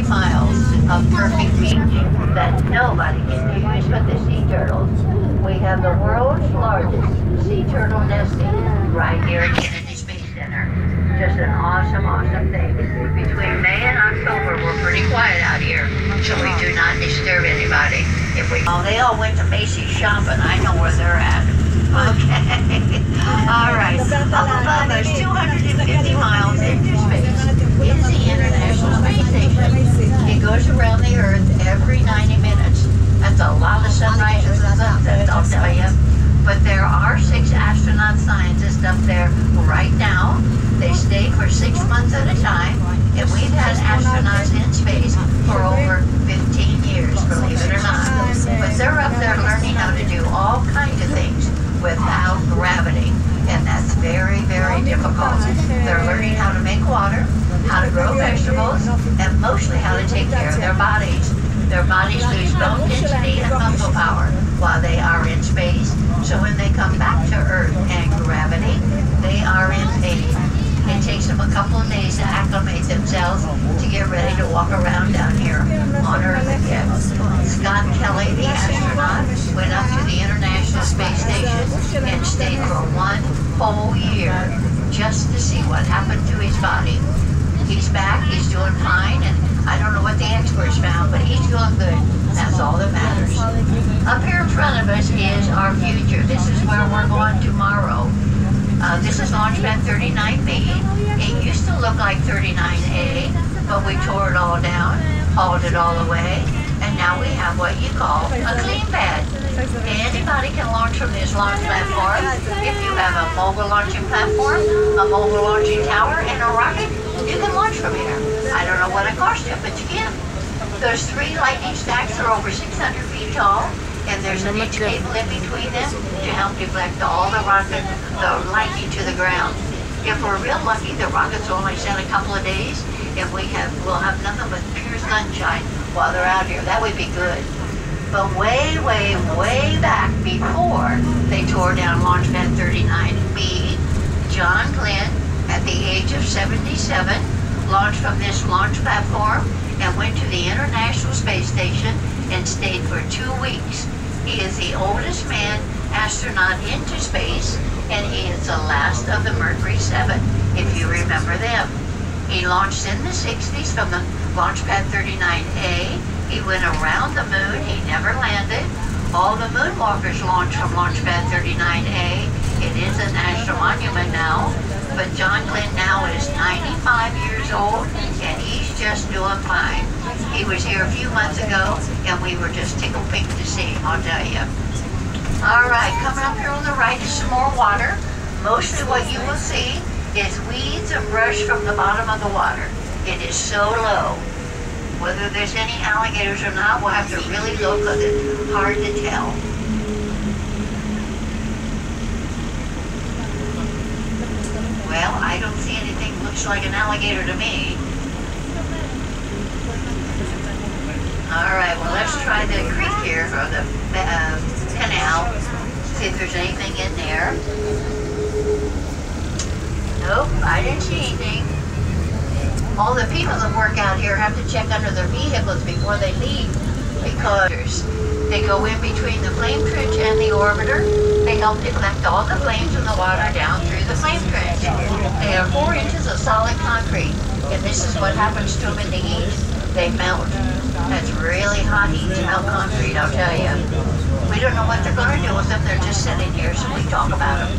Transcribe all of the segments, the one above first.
miles of perfect beach that nobody can use but the sea turtles. We have the world's largest sea turtle nesting right here at Kennedy Space Center. Just an awesome, awesome thing. Between May and October, we're pretty quiet out here, so we do not disturb anybody. Oh, they all went to Macy's shopping. I know where they're at. Okay. All right. Up above us, 250 miles into space, is the International Space Station. It goes around the Earth every 90 minutes. That's a lot of sunrises and sunsets, I'll tell you. But there are 6 astronaut scientists up there right now. They stay for 6 months at a time, and we've had astronauts in space for over 15 years, believe it or not. But they're up there learning how to do all kinds of things without gravity, and that's very, very difficult. They're learning how to make water, how to grow vegetables, and mostly how to take care of their bodies. Their bodies lose bone density and muscle power while they are in space, so when they come back to Earth and gravity, they are in pain. It takes them a couple of days to acclimate themselves to get ready to walk around down here on Earth again. Scott Kelly, the astronaut, went up to the International Space Station and stayed for 1 whole year just to see what happened to his body. He's back, he's doing fine, and I don't know what the experts found, but he's doing good. That's all that matters. Up here in front of us is our future. This is where we're going tomorrow. This is Launchpad 39B. It used to look like 39A, but we tore it all down, hauled it all away, and now we have what you call a clean pad. Anybody can launch from this launch platform. If you have a mobile launching platform, a mobile launching tower, and a rocket, you can launch from here. I don't know what it costs you, but you can. Those 3 lightning stacks are over 600 feet tall, and there's an inch cable in between them to help deflect all the lightning to the ground. If we're real lucky, the rockets will only send a couple of days, and we'll have nothing but pure sunshine while they're out here. That would be good. But way, way, way back before they tore down Launchpad 39B, John Glenn, at the age of 77, launched from this launch platform and went to the International Space Station and stayed for 2 weeks. He is the oldest man astronaut into space, and he is the last of the Mercury 7, if you remember them. He launched in the 60s from the Launchpad 39A. He went around the moon. He never landed. All the moonwalkers launched from Launchpad 39A. It is a national monument now. But John Glenn now is 95 years old, and he's just doing fine. He was here a few months ago, and we were just tickled pink to see him, I'll tell you. All right, coming up here on the right is some more water. Mostly what you will see is weeds and brush from the bottom of the water. It is so low. Whether there's any alligators or not, we'll have to really look because it's hard to tell. Well, I don't see anything that looks like an alligator to me. All right, well, let's try the creek here, or the canal, see if there's anything in there. Nope, I didn't see anything. All the people that work out here have to check under their vehicles before they leave, because they go in between the flame trench and the orbiter. They help deflect all the flames and the water down through the flame trench. They are 4 inches of solid concrete, and this is what happens to them in the heat. They melt. That's really hot heat to melt concrete, I'll tell you. We don't know what they're going to do with them. They're just sitting here, so we talk about them.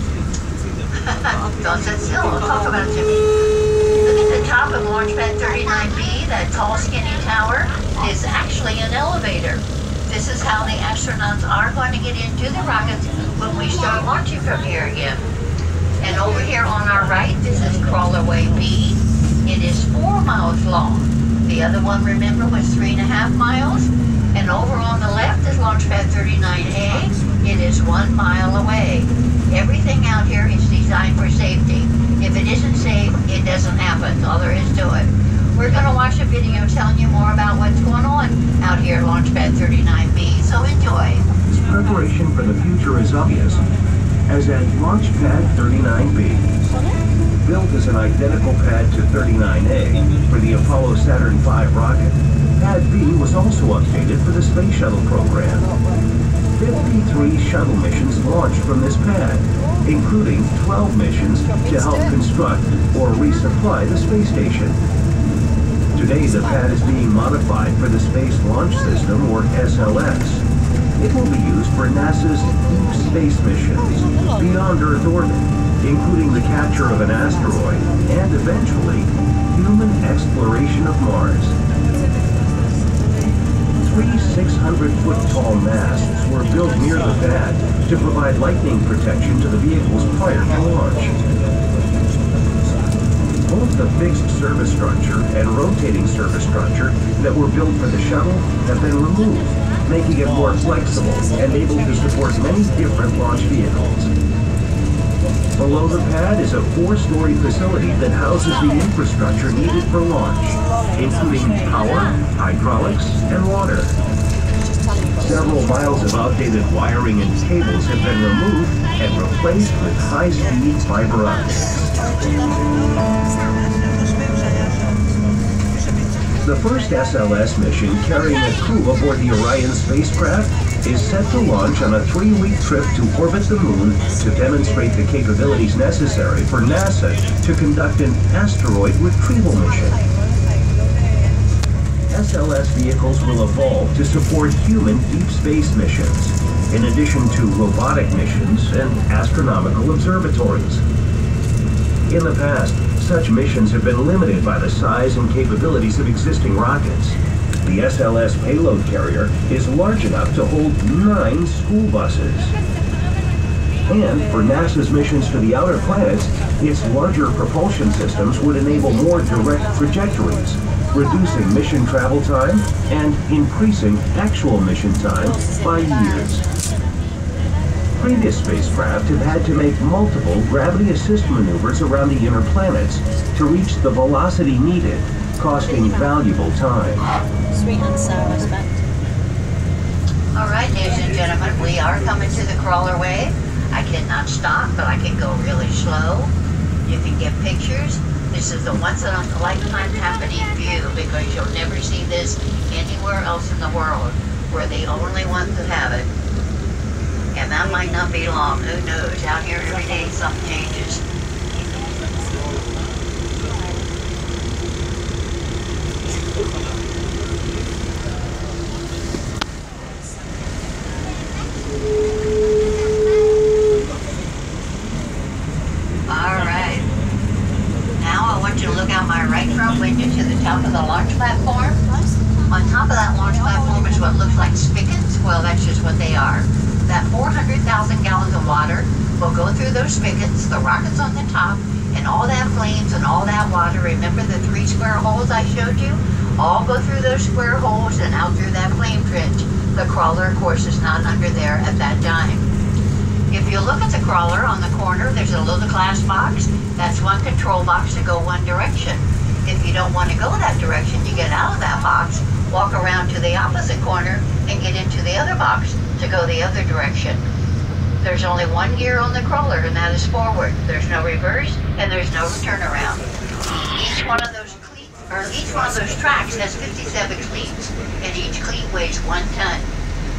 Don't sit still. We'll talk about them. Look at the top of Launchpad 39B. That tall, skinny tower is actually an elevator. This is how the astronauts are going to get into the rockets when we start launching from here again. And over here on our right, this is Crawlerway B. It is 4 miles long. The other one, remember, was 3.5 miles. And over on the left is Launchpad 39A. It is 1 mile away. Everything out here is designed for safety. If it isn't safe, it doesn't happen. That's all there is to it. We're going to watch a video telling you more about what's going on out here at Launchpad 39B, so enjoy. Preparation for the future is obvious, as at Launchpad 39B. Built as an identical pad to 39A for the Apollo Saturn V rocket, Pad B was also updated for the Space Shuttle program. 53 shuttle missions launched from this pad, including 12 missions to help construct or resupply the space station. Today, the pad is being modified for the Space Launch System, or SLS. It will be used for NASA's deep space missions beyond Earth orbit, including the capture of an asteroid and, eventually, human exploration of Mars. 3 600-foot-tall masts were built near the pad to provide lightning protection to the vehicles prior to launch. Both the fixed service structure and rotating service structure that were built for the shuttle have been removed, making it more flexible and able to support many different launch vehicles. Below the pad is a 4-story facility that houses the infrastructure needed for launch, including power, hydraulics, and water. Several miles of outdated wiring and cables have been removed and replaced with high-speed fiber optics. The first SLS mission carrying a crew aboard the Orion spacecraft is set to launch on a 3-week trip to orbit the Moon to demonstrate the capabilities necessary for NASA to conduct an asteroid retrieval mission. SLS vehicles will evolve to support human deep space missions, in addition to robotic missions and astronomical observatories. In the past, such missions have been limited by the size and capabilities of existing rockets. The SLS payload carrier is large enough to hold 9 school buses. And for NASA's missions to the outer planets, its larger propulsion systems would enable more direct trajectories, reducing mission travel time and increasing actual mission time by years. Previous spacecraft have had to make multiple gravity assist maneuvers around the inner planets to reach the velocity needed, costing valuable time. Sweet and sour, I expect. All right, ladies and gentlemen, we are coming to the crawler wave. I cannot stop, but I can go really slow. You can get pictures. This is the once-in-a-lifetime happening view because you'll never see this anywhere else in the world. We're the only ones that have it. And that might not be long. Who knows? Out here every day something changes. Alright. Now I want you to look out my right front window to the top of the launch platform. On top of that launch platform is what looks like spigots. Well, that's just what they are. That 400,000 gallons of water will go through those spigots, the rockets on the top, and all that flames and all that water. Remember the 3 square holes I showed you? All go through those square holes and out through that flame trench. The crawler, of course, is not under there at that time. If you look at the crawler on the corner, there's a little glass box. That's one control box to go one direction. If you don't want to go that direction, you get out of that box, walk around to the opposite corner, and get into the other box to go the other direction. There's only one gear on the crawler, and that is forward. There's no reverse, and there's no turnaround. Each one of those tracks has 57 cleats, and each cleat weighs 1 ton.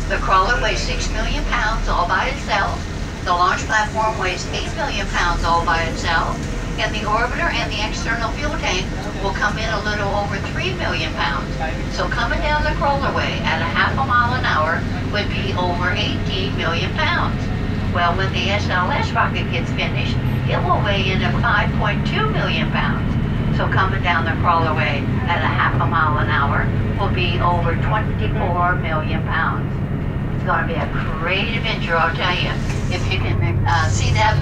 The crawler weighs 6 million pounds all by itself. The launch platform weighs 8 million pounds all by itself. And the orbiter and the external fuel tank will come in a little over 3 million pounds. So coming down the crawlerway at a half a mile an hour would be over 18 million pounds. Well, when the SLS rocket gets finished, it will weigh in at 5.2 million pounds. So coming down the crawlerway at a half a mile an hour will be over 24 million pounds. It's going to be a great adventure, I'll tell you. If you can see that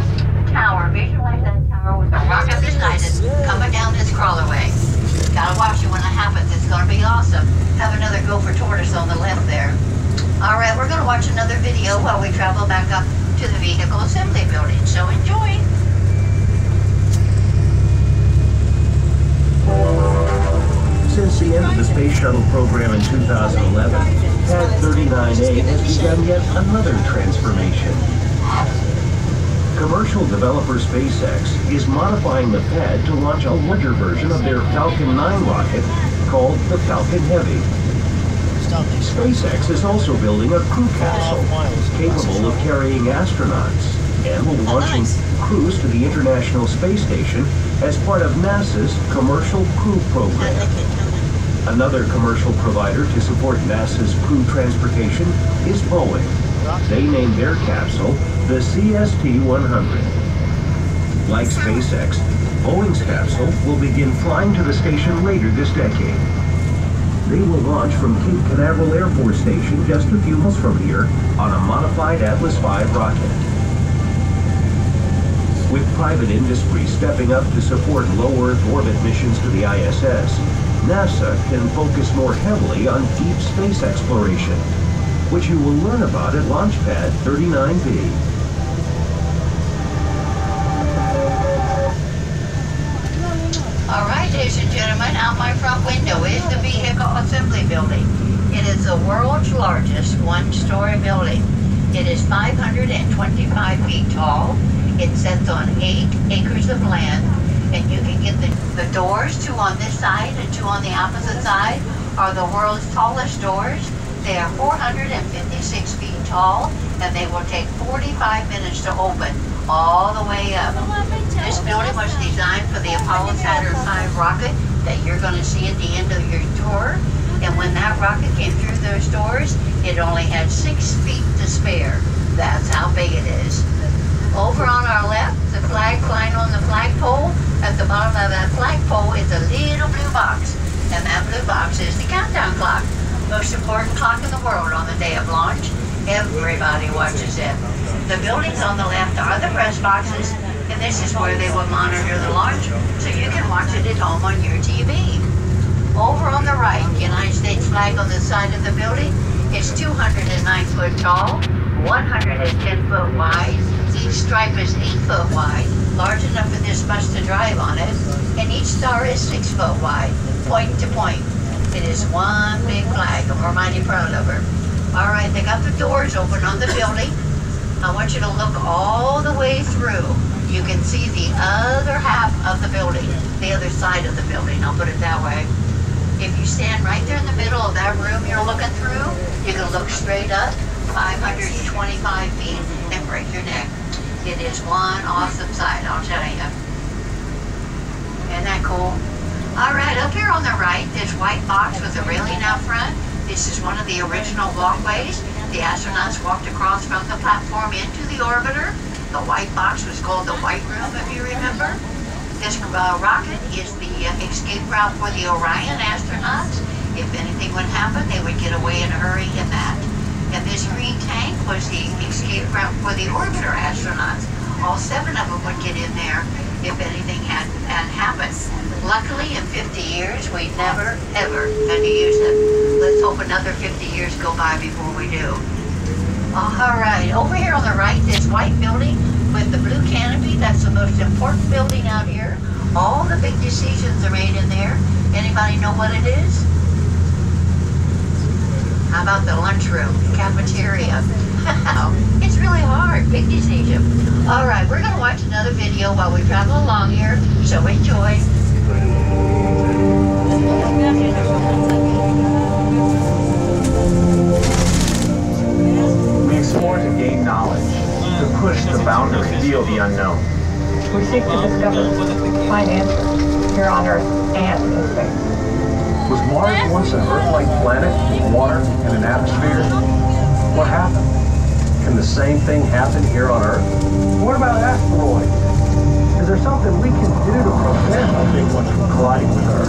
tower, visualize that tower with a rocket beside it coming down this crawlerway. Gotta watch it when it happens. It's gonna be awesome. Have another gopher tortoise on the left there. Alright, we're gonna watch another video while we travel back up to the vehicle assembly building. So enjoy! Since the end of the Space Shuttle program in 2011, Pad 39A has begun yet another transformation. Commercial developer SpaceX is modifying the pad to launch a larger version of their Falcon 9 rocket called the Falcon Heavy. SpaceX is also building a crew capsule capable of carrying astronauts and will be launching crews to the International Space Station as part of NASA's Commercial Crew Program. Another commercial provider to support NASA's crew transportation is Boeing. They named their capsule the CST-100. Like SpaceX, Boeing's capsule will begin flying to the station later this decade. They will launch from Cape Canaveral Air Force Station just a few miles from here on a modified Atlas V rocket. With private industry stepping up to support low Earth orbit missions to the ISS, NASA can focus more heavily on deep space exploration, which you will learn about at Launchpad 39B. All right, ladies and gentlemen, out my front window is the Vehicle Assembly Building. It is the world's largest one-story building. It is 525 feet tall. It sits on 8 acres of land, and you can get the doors, 2 on this side and 2 on the opposite side, are the world's tallest doors. They are 456 feet tall, and they will take 45 minutes to open all the way up. This building was designed for the Apollo Saturn V rocket that you're going to see at the end of your tour. And when that rocket came through those doors, it only had 6 feet to spare. That's how big it is. Over on our left, the flag flying on the flagpole. At the bottom of that flagpole is a little blue box. And that blue box is the countdown clock. Most important clock in the world on the day of launch. Everybody watches it. The buildings on the left are the press boxes, and this is where they will monitor the launch, so you can watch it at home on your TV. Over on the right, the United States flag on the side of the building is 209 foot tall, 110 foot wide. Each stripe is 8 foot wide, large enough for this bus to drive on it, and each star is 6 foot wide, point to point. It is one big flag, and we're mighty proud of her. All right, they got the doors open on the building. I want you to look all the way through. You can see the other half of the building, the other side of the building, I'll put it that way. If you stand right there in the middle of that room you're looking through, you can look straight up, 525 feet, and break your neck. It is one awesome sight, I'll tell you. Isn't that cool? All right, up here on the right, this white box with a railing out front. This is one of the original walkways. The astronauts walked across from the platform into the orbiter. The white box was called the White Room, if you remember. This rocket is the escape route for the Orion astronauts. If anything would happen, they would get away in a hurry in that. And this green tank was the escape route for the orbiter astronauts. All 7 of them would get in there if anything had happened. Luckily, in 50 years, we never, ever had to use it. Let's hope another 50 years go by before we do. All right, over here on the right, this white building with the blue canopy, that's the most important building out here. All the big decisions are made in there. Anybody know what it is? How about the lunchroom, cafeteria? It's really hard, big decision. All right, we're gonna watch another video while we travel along here, so enjoy. We explore to gain knowledge, to push the boundary, feel the unknown. We seek to discover, find answers here on Earth and in space. Was Mars once an Earth-like planet with water and an atmosphere? What happened? Can the same thing happen here on Earth? What about asteroids? Is there something we can do to prevent a big one from colliding with Earth?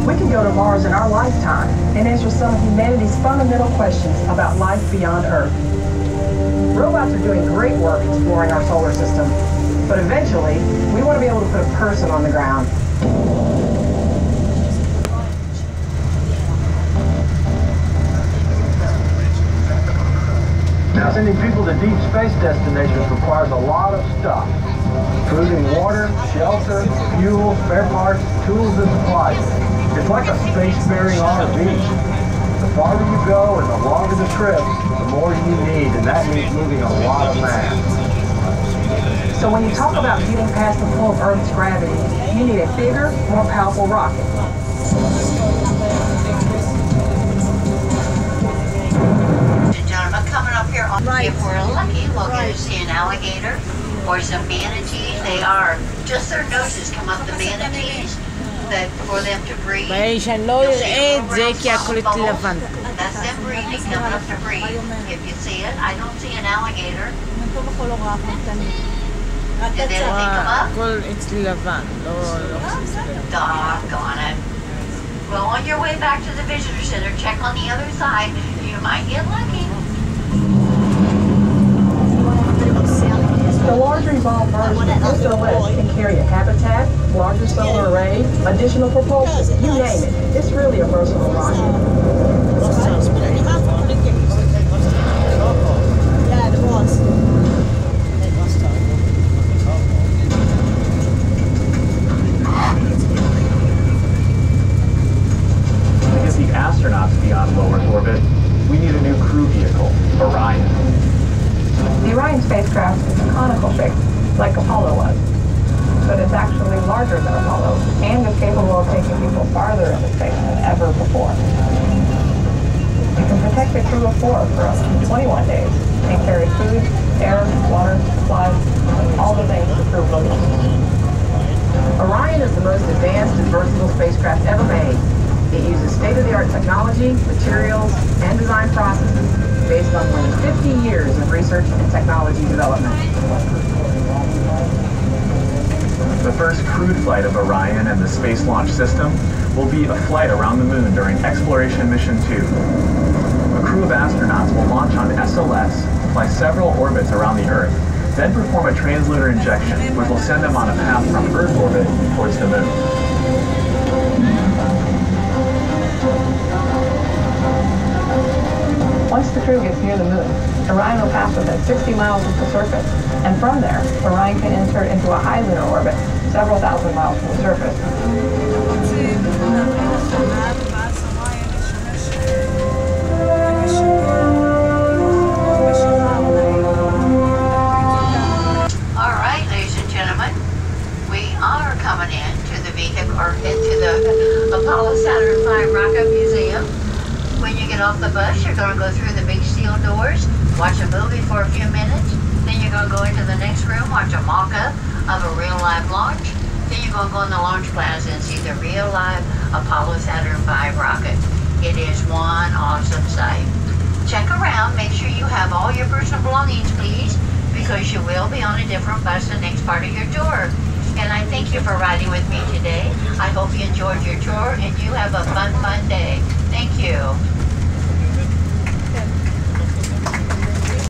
We can go to Mars in our lifetime and answer some of humanity's fundamental questions about life beyond Earth. Robots are doing great work exploring our solar system, but eventually, we want to be able to put a person on the ground. Now, sending people to deep space destinations requires a lot of stuff. Including water, shelter, fuel, spare parts, tools, and supplies. It's like a spacefaring RV. The farther you go and the longer the trip, the more you need, and that means moving a lot of mass. So when you talk about getting past the pull of Earth's gravity, you need a bigger, more powerful rocket. for some manatees. They are, just their noses come up the manatees that for them to breathe. וישנו יראה את זה כי הכל התלבן. That's them breathing, coming up to breathe. If you see it, I don't see an alligator. Did anything come up? הכל אצלי לבן, לא חסר. Doggone it. Well, on your way back to the visitor center, check on the other side. You might get lucky. The larger evolved version of SOS can carry a habitat, larger solar array, additional propulsion, you name it. It's really a versatile rocket. Yeah, it was. To get the astronauts beyond low Earth orbit, we need a new crew vehicle, Orion. The Orion spacecraft is a conical shape, like Apollo was. But it's actually larger than Apollo, and is capable of taking people farther into space than ever before. It can protect a crew of 4 for up to 21 days, and carry food, air, water, supplies, all the things the crew will need. Orion is the most advanced and versatile spacecraft ever made. It uses state-of-the-art technology, materials, and design processes based on more than 50 years of research and technology development. The first crewed flight of Orion and the Space Launch System will be a flight around the moon during Exploration Mission 2. A crew of astronauts will launch on SLS, fly several orbits around the Earth, then perform a translunar injection, which will send them on a path from Earth orbit towards the moon. Once the crew gets near the moon, Orion will pass within 60 miles of the surface, and from there, Orion can enter into a high lunar orbit, several thousand miles from the surface. All right, ladies and gentlemen, we are coming into the vehicle, or into the Apollo Saturn V Rocket Museum. When you get off the bus, you're going to go through the big steel doors, watch a movie for a few minutes, then you're going to go into the next room, watch a mock-up of a real-life launch, then you're going to go in the launch plaza and see the real-life Apollo Saturn V rocket. It is one awesome sight. Check around, make sure you have all your personal belongings, please, because you will be on a different bus the next part of your tour. And I thank you for riding with me today. I hope you enjoyed your tour and you have a fun day. Thank